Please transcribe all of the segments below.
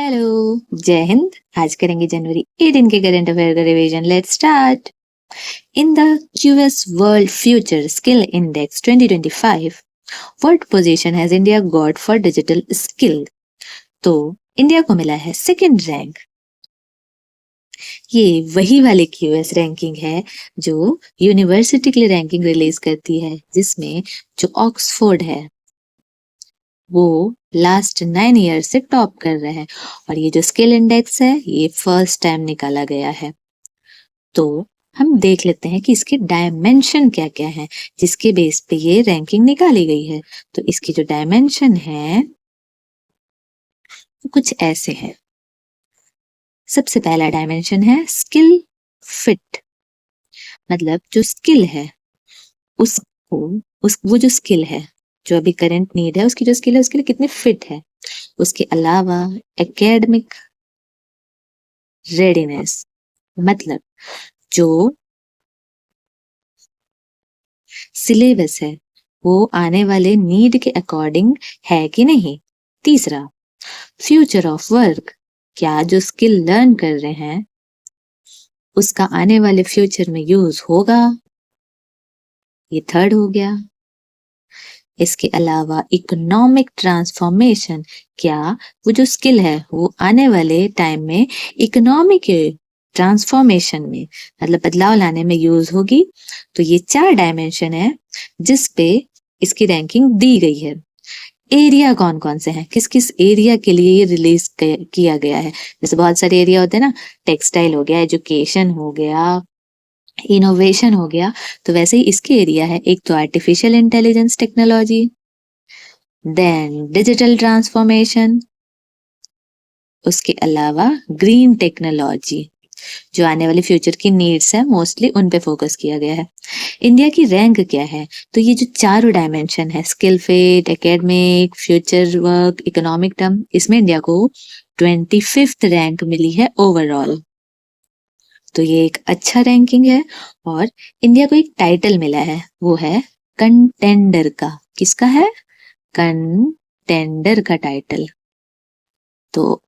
Hello, जय हिंद। आज करेंगे जनवरी 18 के करंट अफेयर का revision. Let's start. In the QS world future skill index 2025, what position has India got for digital skill? तो India को मिला है सेकंड रैंक। ये वही वाली क्यूएस रैंकिंग है जो यूनिवर्सिटी के लिए रैंकिंग रिलीज करती है, जिसमें जो ऑक्सफोर्ड है वो लास्ट 9 ईयर से टॉप कर रहा है। और ये जो स्किल इंडेक्स है ये फर्स्ट टाइम निकाला गया है। तो हम देख लेते हैं कि इसके डायमेंशन क्या क्या है जिसके बेस पे ये रैंकिंग निकाली गई है। तो इसकी जो डायमेंशन है वो कुछ ऐसे है। सबसे पहला डायमेंशन है स्किल फिट, मतलब जो स्किल है उसको वो जो स्किल है जो अभी करंट नीड है उसकी जो स्किल है उसके लिए कितने फिट है। उसके अलावा एकेडमिक रेडीनेस, मतलब जो सिलेबस है वो आने वाले नीड के अकॉर्डिंग है कि नहीं। तीसरा, फ्यूचर ऑफ वर्क, क्या जो स्किल लर्न कर रहे हैं उसका आने वाले फ्यूचर में यूज होगा। ये थर्ड हो गया। इसके अलावा इकोनॉमिक ट्रांसफॉर्मेशन, क्या वो जो स्किल है वो आने वाले टाइम में इकोनॉमिक ट्रांसफॉर्मेशन में, मतलब बदलाव लाने में यूज होगी। तो ये 4 डायमेंशन है जिस पे इसकी रैंकिंग दी गई है। एरिया कौन कौन से हैं, किस किस एरिया के लिए ये रिलीज किया गया है। जैसे बहुत सारे एरिया होते हैं ना, टेक्सटाइल हो गया, एजुकेशन हो गया, इनोवेशन हो गया। तो वैसे ही इसके एरिया है, एक तो artificial intelligence technology, then digital transformation, उसके अलावा ग्रीन टेक्नोलॉजी, जो आने वाले फ्यूचर की नीड्स है मोस्टली उन पे फोकस किया गया है। इंडिया की रैंक क्या है, तो ये जो चारों डायमेंशन है skill fit, academic, future work, economic term, इसमें इंडिया को 25th रैंक मिली है ओवरऑल। तो ये एक अच्छा रैंकिंग है। और इंडिया को एक टाइटल मिला है, वो है कंटेंडर का। किसका है? कंटेंडर का टाइटल। तो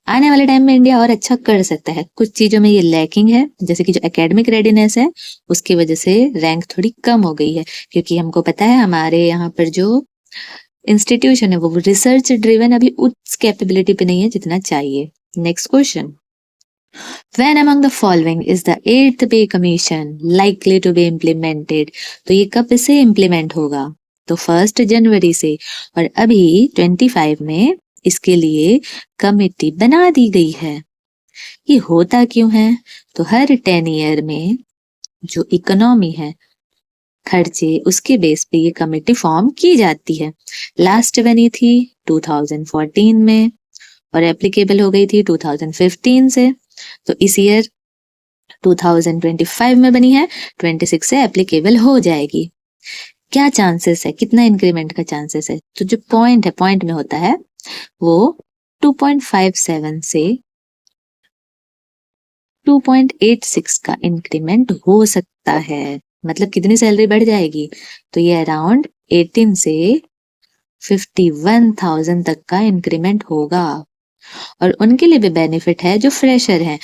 आने वाले टाइम में इंडिया और अच्छा कर सकता है। कुछ चीजों में ये लैकिंग है, जैसे कि जो एकेडमिक रेडीनेस है उसकी वजह से रैंक थोड़ी कम हो गई है, क्योंकि हमको पता है हमारे यहाँ पर जो इंस्टीट्यूशन है वो रिसर्च ड्रिवन अभी उस कैपेबिलिटी पे नहीं है जितना चाहिए। Next question, When among the following is the 8th pay commission likely to be implemented? तो ये कब से इम्प्लीमेंट होगा? तो 1 जनवरी से। और अभी 25 में इसके लिए कमिटी बना दी गई है। ये होता क्यों है? तो हर 10 ईयर में जो इकोनॉमी है, खर्चे, उसके बेस पे ये कमेटी फॉर्म की जाती है। लास्ट बनी थी 2014 में और एप्लीकेबल हो गई थी 2015 से। तो इस ईयर 2025 में बनी है, 26 से एप्लीकेबल हो जाएगी। क्या चांसेस है, कितना इंक्रीमेंट का चांसेस है? तो जो पॉइंट है, पॉइंट में होता है वो 2.57 से 2.86 का इंक्रीमेंट हो सकता है। मतलब कितनी सैलरी बढ़ जाएगी? तो ये अराउंड 18 से 51,000 तक का इंक्रीमेंट होगा। और उनके लिए भी बेनिफिट है जो फ्रेशर हैं,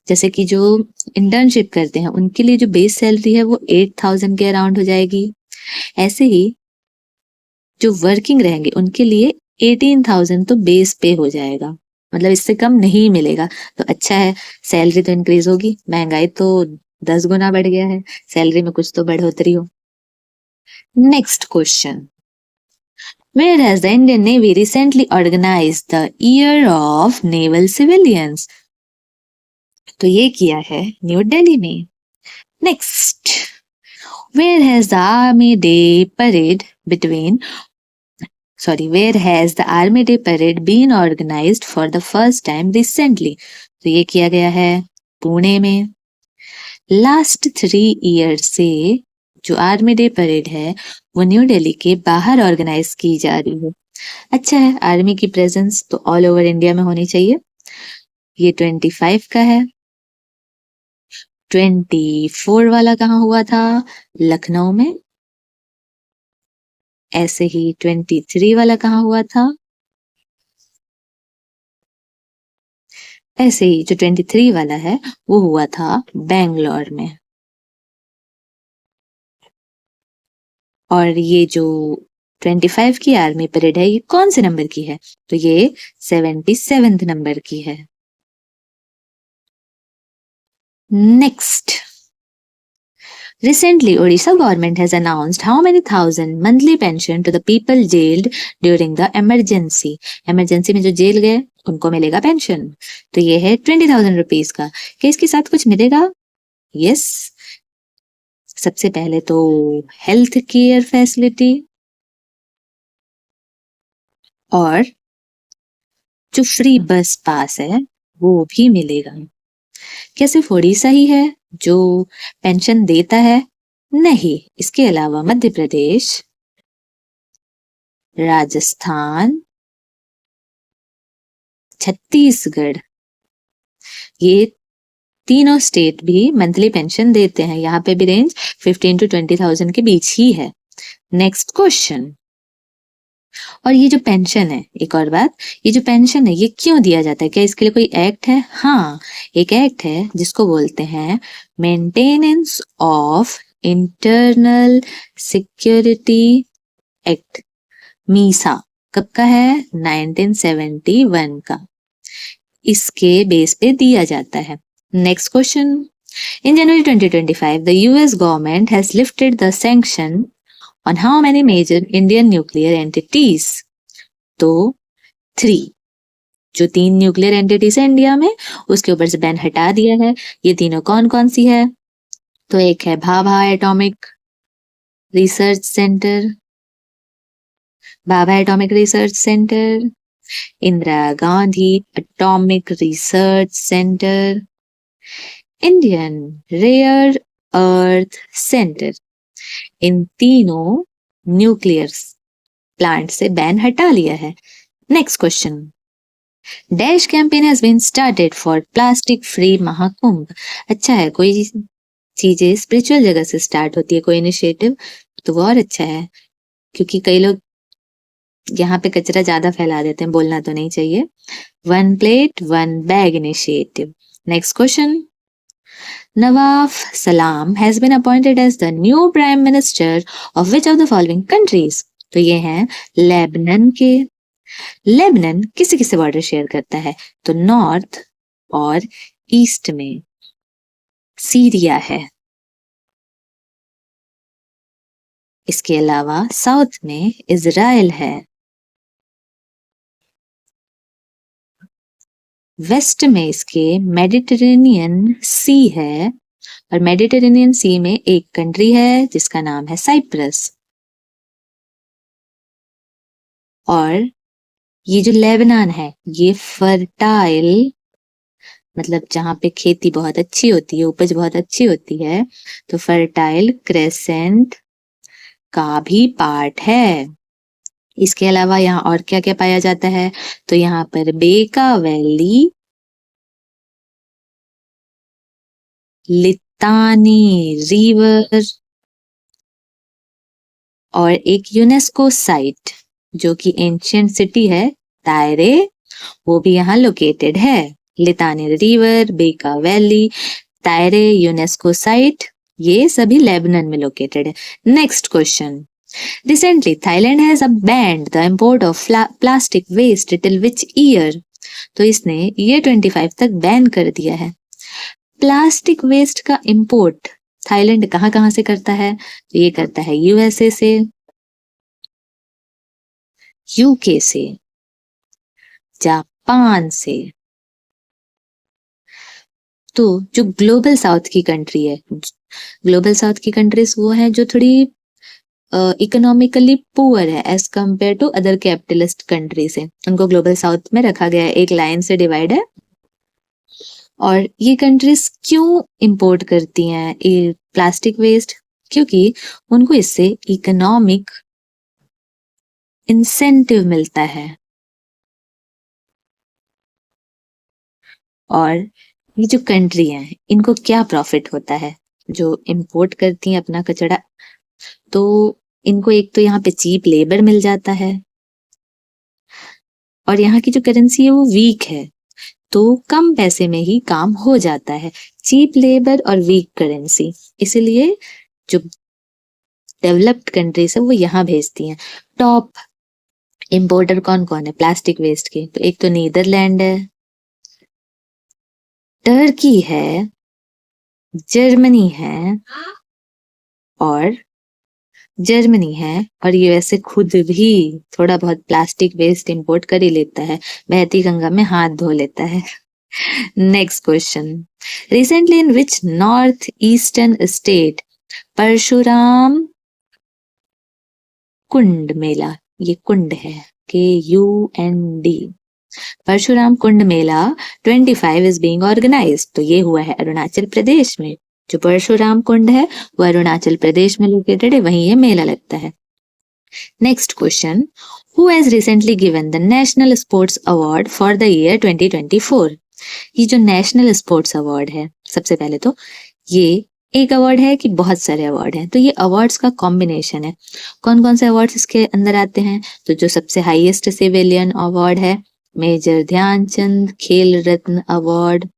जैसे कि जो इंटर्नशिप करते हैं उनके लिए जो बेस सैलरी है वो 8,000 के अराउंड हो जाएगी। ऐसे ही जो वर्किंग रहेंगे उनके लिए 18,000 तो बेस पे हो जाएगा, मतलब इससे कम नहीं मिलेगा। तो अच्छा है, सैलरी तो इंक्रीज होगी, महंगाई तो 10 गुना बढ़ गया है, सैलरी में कुछ तो बढ़ोतरी हो। Next question, Where has the Indian Navy recently organized the Year of Naval Civilians? तो ये किया है न्यू दिल्ली में। Next, Where has the Army Day Parade where has the Army Day Parade been organized for the first time recently? तो ये किया गया है पुणे में। लास्ट 3 ईयर से जो आर्मी डे परेड है वो न्यू दिल्ली के बाहर ऑर्गेनाइज की जा रही है। अच्छा है, आर्मी की प्रेजेंस तो ऑल ओवर इंडिया में होनी चाहिए। ये 25 का है। 24 वाला कहाँ हुआ था? लखनऊ में। ऐसे ही 23 वाला कहाँ हुआ था? ऐसे ही जो 23 वाला है वो हुआ था बैंगलोर में। और ये जो 25 की आर्मी परेड है ये कौन से नंबर की है? तो ये 77th नंबर की है। Next, recently Odisha government has announced how many thousand monthly pension to the people jailed during the emergency। Emergency में जो जेल गए उनको मिलेगा पेंशन। तो ये है 20,000 रुपीज का। क्या इसके साथ कुछ मिलेगा? यस, सबसे पहले तो हेल्थ केयर फैसिलिटी और जो फ्री बस पास है वो भी मिलेगा। क्या सिर्फ उड़ीसा ही है जो पेंशन देता है? नहीं, इसके अलावा मध्य प्रदेश, राजस्थान, छत्तीसगढ़, ये तीनों स्टेट भी मंथली पेंशन देते हैं। यहाँ पे भी रेंज 15 to 20,000 के बीच ही है। नेक्स्ट क्वेश्चन, और ये जो पेंशन है, एक और बात, ये जो पेंशन है ये क्यों दिया जाता है? क्या इसके लिए कोई एक्ट है? हाँ, एक एक्ट है जिसको बोलते हैं maintenance of internal security act, Misa. कब का है? 1971 का। इसके बेस पे दिया जाता है। Next question, in January 2025 the US government has lifted the sanction on how many major Indian nuclear entities? तो 3, जो 3 न्यूक्लियर एंटिटीज है इंडिया में उसके ऊपर से बैन हटा दिया है। ये तीनों कौन कौन सी है? तो एक है Bhabha atomic research centre, Bhabha atomic research centre, Indira Gandhi atomic research centre, Indian rare earth centre. इन तीनों न्यूक्लियर प्लांट से बैन हटा लिया है। Next question, dash campaign has been started for plastic free Mahakumbh. अच्छा है, कोई चीजें स्पिरिचुअल जगह से स्टार्ट होती है, कोई इनिशिएटिव, तो वो और अच्छा है, क्योंकि कई लोग यहाँ पे कचरा ज्यादा फैला देते हैं, बोलना तो नहीं चाहिए। 1 plate 1 bag initiative. Next question, Nawaf Salam has been appointed as the new prime minister of which of the following countries? तो ये हैं लेबनान के। लेबनान किसे किसे बॉर्डर शेयर करता है? तो नॉर्थ और ईस्ट में सीरिया है। इसके अलावा साउथ में इजराइल है। वेस्ट में इसके मेडिटेरेनियन सी है, और मेडिटेरेनियन सी में एक कंट्री है जिसका नाम है साइप्रस। और ये जो लेबनान है ये फर्टाइल, मतलब जहाँ पे खेती बहुत अच्छी होती है, उपज बहुत अच्छी होती है, तो फर्टाइल क्रेसेंट का भी पार्ट है। इसके अलावा यहाँ और क्या क्या पाया जाता है? तो यहाँ पर बेका वैली, लितानी रिवर और एक यूनेस्को साइट जो कि एंशियंट सिटी है तायरे, वो भी यहाँ लोकेटेड है। Litani river, Bekaa valley, Tyre, UNESCO site, ये सभी लेबनान में लोकेटेड है। Next question, recently Thailand has banned the import of plastic waste till which year? तो इसने ईयर 25 तक बैन कर दिया है। प्लास्टिक वेस्ट का इंपोर्ट थाईलैंड कहाँ कहाँ से करता है? तो ये करता है यूएसए से, यूके से, जापान से। तो जो ग्लोबल साउथ की कंट्री है, ग्लोबल साउथ की कंट्रीज वो है जो थोड़ी इकोनॉमिकली पुअर है as compared to other capitalist countries है, उनको ग्लोबल साउथ में रखा गया है, एक लाइन से डिवाइड है। और ये कंट्रीज क्यों इंपोर्ट करती हैं ये प्लास्टिक वेस्ट? क्योंकि उनको इससे इकोनॉमिक इंसेंटिव मिलता है। और ये जो कंट्री है इनको क्या प्रॉफिट होता है? जो इंपोर्ट करती हैं अपना कचरा, तो इनको एक तो यहाँ पे चीप लेबर मिल जाता है, और यहाँ की जो करेंसी है वो वीक है, तो कम पैसे में ही काम हो जाता है, चीप लेबर और वीक करेंसी, इसलिए जो डेवलप्ड कंट्रीज है वो यहाँ भेजती हैं। टॉप इंपोर्टर कौन कौन है प्लास्टिक वेस्ट के? तो एक तो नीदरलैंड है, टर्की है, जर्मनी है और यूएसए खुद भी थोड़ा बहुत प्लास्टिक वेस्ट इंपोर्ट कर ही लेता है, बहती गंगा में हाथ धो लेता है। Next question, recently in which north eastern state Parshuram Kund Mela, ये कुंड है KUND, Parshuram Kund Mela 25 is being organised, तो ये हुआ है अरुणाचल प्रदेश में। जो परशुराम कुंड है वो अरुणाचल प्रदेश में लोकेटेड है, वहीं ये मेला लगता है। Next question, who has recently given the national sports award for the year 2024? ये जो नेशनल स्पोर्ट्स अवार्ड है, सबसे पहले तो ये एक अवार्ड है कि बहुत सारे अवार्ड हैं, तो ये अवार्ड्स का कॉम्बिनेशन है। कौन कौन से अवार्ड्स इसके अंदर आते हैं? तो जो सबसे हाईएस्ट सिविलियन अवार्ड है मेजर ध्यानचंद खेल रत्न अवार्ड,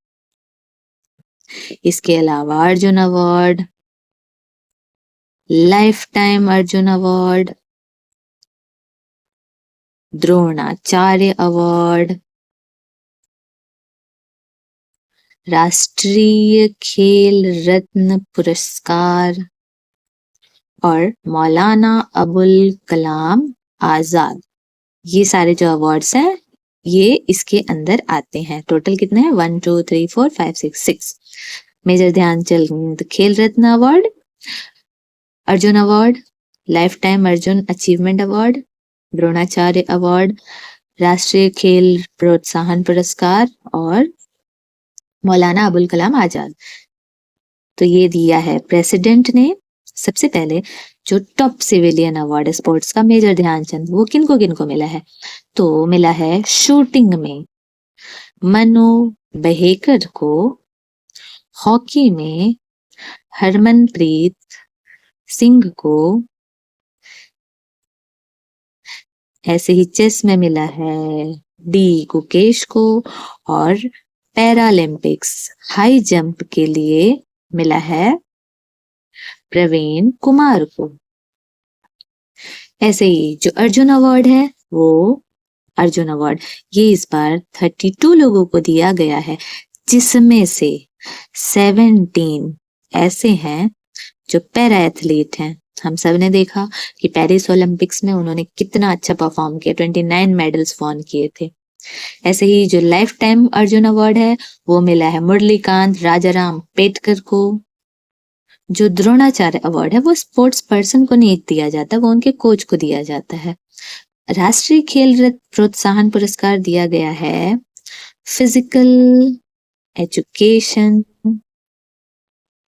इसके अलावा Arjun award, lifetime Arjun award, Dronacharya award, Rashtriya खेल रत्न पुरस्कार और मौलाना अबुल कलाम आजाद, ये सारे जो अवार्ड्स हैं ये इसके अंदर आते हैं। टोटल कितने हैं? 1 2 3 4 5 6 major Dhyanchand Khel Ratna award, Arjuna award, lifetime Arjuna achievement award, Dronacharya award, Rashtriya Khel प्रोत्साहन पुरस्कार और मौलाना अबुल कलाम आजाद। तो ये दिया है प्रेसिडेंट ने। सबसे पहले जो टॉप सिविलियन अवार्ड स्पोर्ट्स का मेजर ध्यानचंद, वो किनको किनको मिला है? तो मिला है शूटिंग में मनु बहेकर को, हॉकी में हरमनप्रीत सिंह को, ऐसे ही चेस में मिला है डी गुकेश को और पैरालंपिक्स हाई जंप के लिए मिला है प्रवीण कुमार को। ऐसे ही जो अर्जुन अवार्ड है वो अर्जुन अवार्ड ये इस बार 32 लोगों को दिया गया है, जिसमें से 17 ऐसे हैं जो पैरा एथलीट हैं। हम सब ने देखा कि पेरिस ओलंपिक्स में उन्होंने कितना अच्छा परफॉर्म किया, 29 मेडल्स वॉन किए थे। ऐसे ही जो लाइफ टाइम अर्जुन अवार्ड है वो मिला है मुरलीकांत राजाराम पेटकर को। जो द्रोणाचार्य अवार्ड है वो स्पोर्ट्स पर्सन को नहीं दिया जाता, वो उनके कोच को दिया जाता है। राष्ट्रीय खेल रत्न प्रोत्साहन पुरस्कार दिया गया है physical education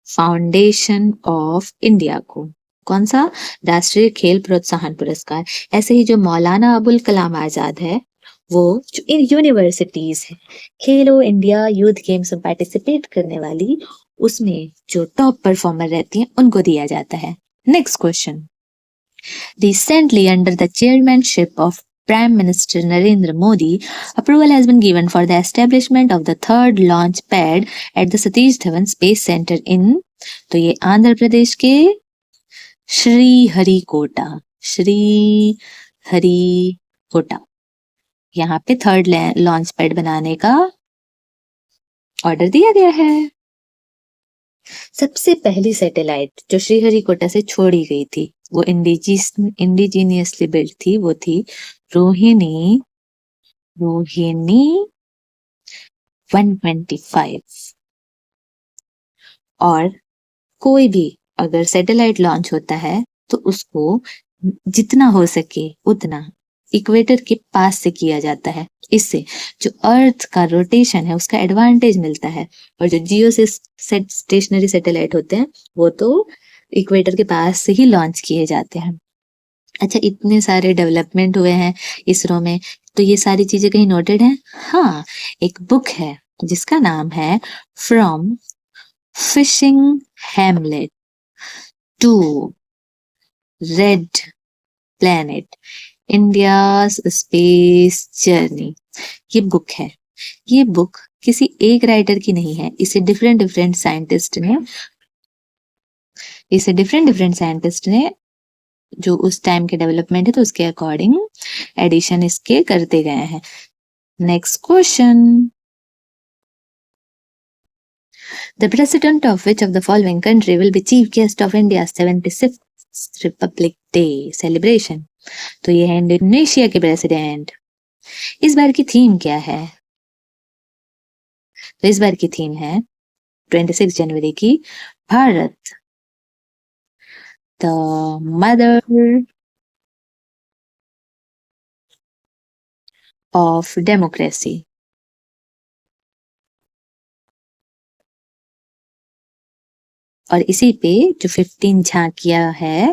foundation of India को। कौन सा? राष्ट्रीय खेल प्रोत्साहन पुरस्कार। ऐसे ही जो मौलाना अबुल कलाम आजाद है वो जो इन यूनिवर्सिटीज है खेलो इंडिया यूथ गेम्स में पार्टिसिपेट करने वाली, उसमें जो टॉप परफॉर्मर रहती हैं उनको दिया जाता है। Next question, recently under the chairmanship of Prime Minister Narendra Modi, approval has been given for the establishment of the third launch pad at the Satish Dhawan Space Center in, तो ये आंध्र प्रदेश के श्रीहरिकोटा यहाँ पे थर्ड लॉन्च पैड बनाने का order दिया गया है। सबसे पहली सैटेलाइट जो श्रीहरिकोटा से छोड़ी गई थी वो इंडिजीनियसली बिल्ट थी, वो थी रोहिणी 125। और कोई भी अगर सैटेलाइट लॉन्च होता है तो उसको जितना हो सके उतना इक्वेटर के पास से किया जाता है, इससे जो अर्थ का रोटेशन है उसका एडवांटेज मिलता है। और जो जियो से स्टेशनरी सैटेलाइट होते हैं वो तो इक्वेटर के पास से ही लॉन्च किए जाते हैं। अच्छा, इतने सारे डेवलपमेंट हुए हैं इसरो में, तो ये सारी चीजें कहीं नोटेड हैं? हाँ, एक बुक है जिसका नाम है from fishing hamlet to red planet India's space journey, ये बुक है। ये बुक किसी एक राइटर की नहीं है, इसे डिफरेंट डिफरेंट साइंटिस्ट ने जो उस टाइम के डेवलपमेंट है तो उसके अकॉर्डिंग एडिशन इसके करते गए हैं। Next question, the president of which of the following country will be chief guest of India 76th Republic day celebration? तो ये है इंडोनेशिया के प्रेसिडेंट। इस बार की थीम क्या है? तो इस बार की थीम है 26 जनवरी की, Bharat the mother of democracy. और इसी पे जो 15 झांकियां है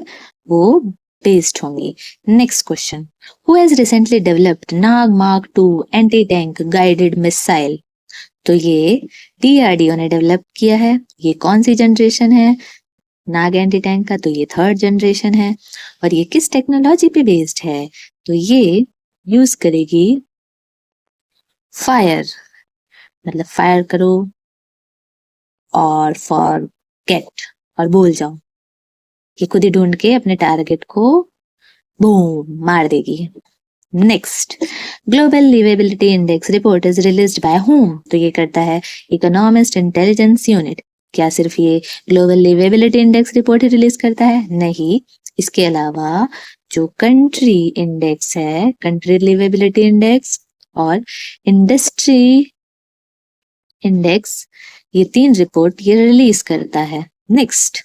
वो बेस्ड होंगी। Next question, who has recently developed Nag mark 2 anti tank guided missile? तो ये डीआरडीओ ने डेवलप किया है। ये कौन सी जनरेशन है नाग एंटी टैंक का? तो ये 3rd जनरेशन है। और ये किस टेक्नोलॉजी पे बेस्ड है? तो ये यूज करेगी फायर, मतलब फायर करो और फॉरगेट और भूल जाओ, कि खुद ही ढूंढ के अपने टारगेट को बूम मार देगी। Next, global liveability index report is released by whom? तो ये करता है इकोनॉमिस्ट इंटेलिजेंस यूनिट। क्या सिर्फ ये ग्लोबल लिवेबिलिटी इंडेक्स रिपोर्ट ही रिलीज करता है? नहीं, इसके अलावा जो कंट्री इंडेक्स है, कंट्री लिवेबिलिटी इंडेक्स और इंडस्ट्री इंडेक्स, ये 3 रिपोर्ट ये रिलीज करता है। Next,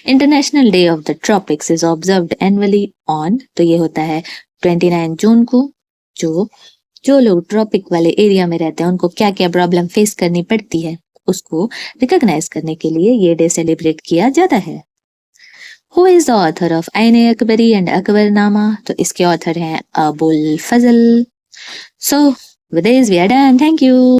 international day of the tropics is observed annually on? तो ये होता है 29 जून को। जो लोग ट्रॉपिक वाले एरिया में रहते हैं उनको क्या क्या प्रॉब्लम फेस करनी पड़ती है उसको रिकॉग्नाइज करने के लिए ये डे सेलिब्रेट किया जाता है। Who is the author of Ain-e Akbari and Akbarnama? तो इसके ऑथर हैं Abul Fazl. So with this we are done, thank you.